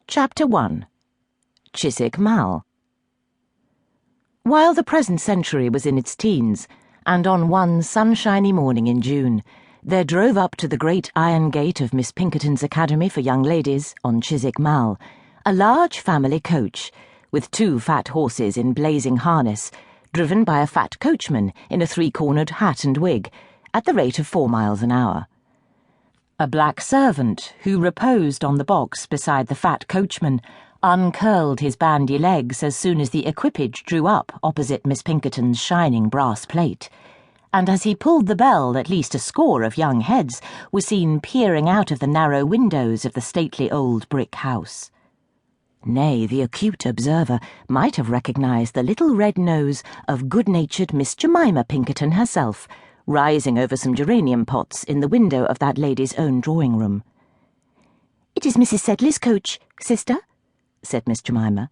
Chapter 1. Chiswick Mall. While the present century was in its teens, and on one sunshiny morning in June, there drove up to the great iron gate of Miss Pinkerton's Academy for Young Ladies on Chiswick Mall a large family coach, with 2 fat horses in blazing harness, driven by a fat coachman in a 3-cornered hat and wig, at the rate of 4 miles an hour. A black servant, who reposed on the box beside the fat coachman, uncurled his bandy legs as soon as the equipage drew up opposite Miss Pinkerton's shining brass plate, and as he pulled the bell at least a score of young heads were seen peering out of the narrow windows of the stately old brick house. Nay, the acute observer might have recognised the little red nose of good-natured Miss Jemima Pinkerton herself, rising over some geranium pots in the window of that lady's own drawing-room. "It is Mrs. Sedley's coach, sister," said Miss Jemima.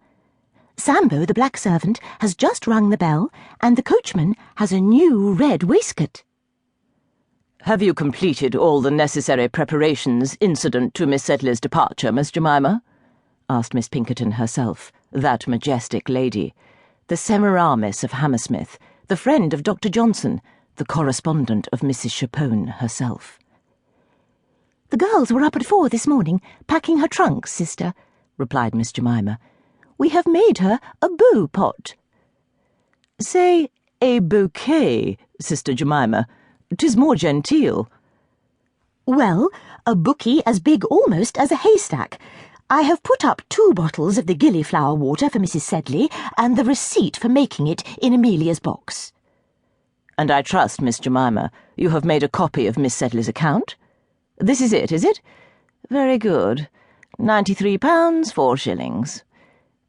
"Sambo, the black servant, has just rung the bell, and the coachman has a new red waistcoat." "Have you completed all the necessary preparations incident to Miss Sedley's departure, Miss Jemima?" asked Miss Pinkerton herself, that majestic lady, the Semiramis of Hammersmith, the friend of Dr. Johnson, the correspondent of Mrs. Chapone herself. "The girls were up at 4 this morning, packing her trunks, sister," replied Miss Jemima. "We have made her a beau pot." "Say a bouquet, Sister Jemima. 'Tis more genteel." "Well, a bouquet as big almost as a haystack. I have put up 2 bottles of the gillyflower water for Mrs. Sedley, and the receipt for making it in Amelia's box." "And I trust, Miss Jemima, you have made a copy of Miss Sedley's account? This is it, is it? Very good. £93, 4 shillings.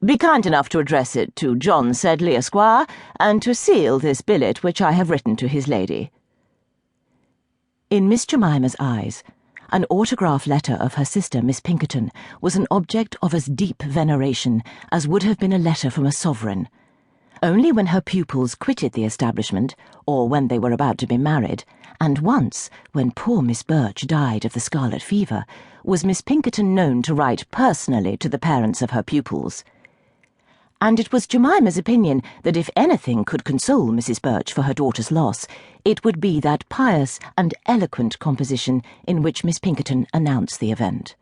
Be kind enough to address it to John Sedley, Esquire, and to seal this billet which I have written to his lady." In Miss Jemima's eyes, an autograph letter of her sister Miss Pinkerton was an object of as deep veneration as would have been a letter from a sovereign. Only when her pupils quitted the establishment, or when they were about to be married, and once, when poor Miss Birch died of the scarlet fever, was Miss Pinkerton known to write personally to the parents of her pupils. And it was Jemima's opinion that if anything could console Mrs. Birch for her daughter's loss, it would be that pious and eloquent composition in which Miss Pinkerton announced the event.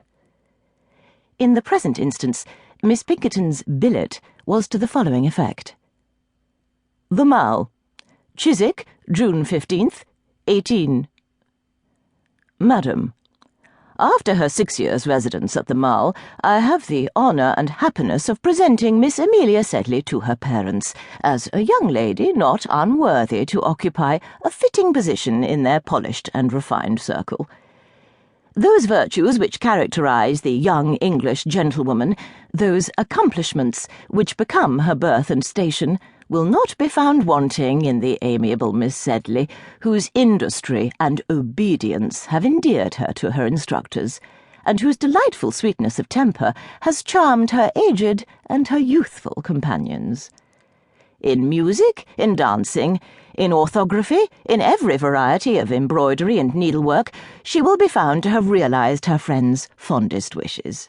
In the present instance, Miss Pinkerton's billet was to the following effect. "The Mall, Chiswick, June 15th, 18. Madam, after her 6 years' residence at the Mall, I have the honour and happiness of presenting Miss Amelia Sedley to her parents, as a young lady not unworthy to occupy a fitting position in their polished and refined circle. Those virtues which characterize the young English gentlewoman, those accomplishments which become her birth and station, will not be found wanting in the amiable Miss Sedley, whose industry and obedience have endeared her to her instructors, and whose delightful sweetness of temper has charmed her aged and her youthful companions. In music, in dancing, in orthography, in every variety of embroidery and needlework, she will be found to have realized her friends' fondest wishes.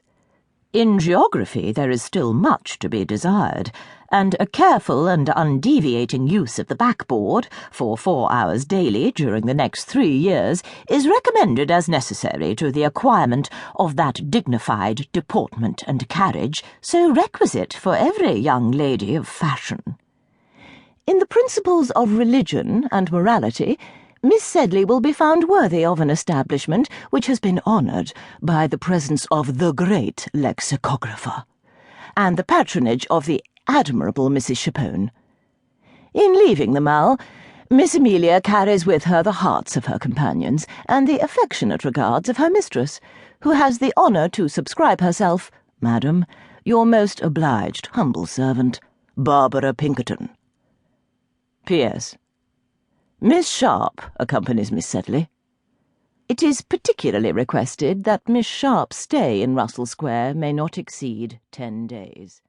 In geography there is still much to be desired, and a careful and undeviating use of the backboard for 4 hours daily during the next 3 years is recommended as necessary to the acquirement of that dignified deportment and carriage so requisite for every young lady of fashion. In the principles of religion and morality, Miss Sedley will be found worthy of an establishment which has been honoured by the presence of the great lexicographer, and the patronage of the admirable Mrs. Chapone. In leaving the Mall, Miss Amelia carries with her the hearts of her companions and the affectionate regards of her mistress, who has the honour to subscribe herself, Madam, your most obliged humble servant, Barbara Pinkerton. P.S. Miss Sharp accompanies Miss Sedley. It is particularly requested that Miss Sharp's stay in Russell Square may not exceed 10 days.